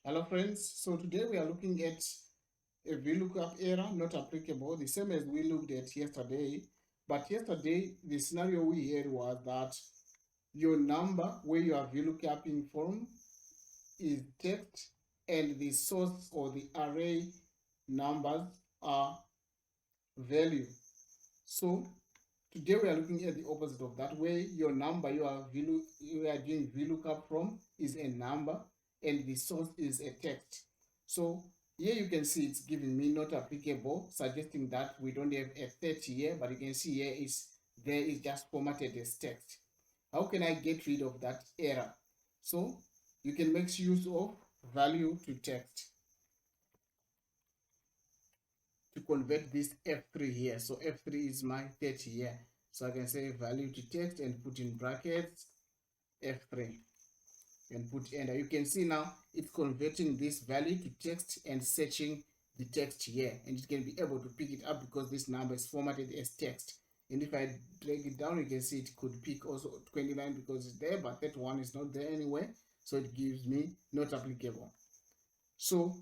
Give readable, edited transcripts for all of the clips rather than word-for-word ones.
Hello friends, so today we are looking at a VLOOKUP error not applicable, the same as we looked at yesterday. But yesterday, the scenario we had was that your number where you are VLOOKUPing from is text and the source or the array numbers are value. So today we are looking at the opposite of that, where your number you are doing VLOOKUP from is a number and the source is a text. So here you can see it's giving me not applicable, suggesting that we don't have a 30 here, but you can see here is just formatted as text. How can I get rid of that error? So you can make use of value to text to convert this F3 here. So F3 is my 30 here. So I can say value to text and put in brackets F3 and put enter. You can see now it's converting this value to text and searching the text here, and it can be able to pick it up because this number is formatted as text. And if I drag it down, you can see it could pick also 29 because it's there, but that one is not there anywhere. So it gives me not applicable. So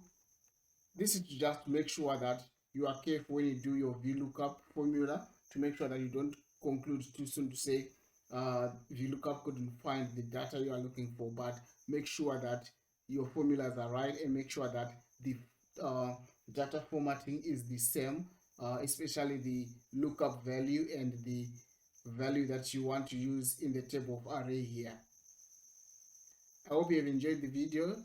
this is to just make sure that you are careful when you do your VLOOKUP formula, to make sure that you don't conclude too soon to say VLOOKUP couldn't find the data you are looking for, but make sure that your formulas are right and make sure that the data formatting is the same, especially the lookup value and the value that you want to use in the table of array here. I hope you have enjoyed the video.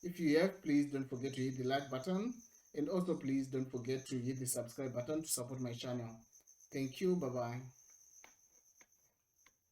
If you have, please don't forget to hit the like button, and also please don't forget to hit the subscribe button to support my channel. Thank you. Bye bye.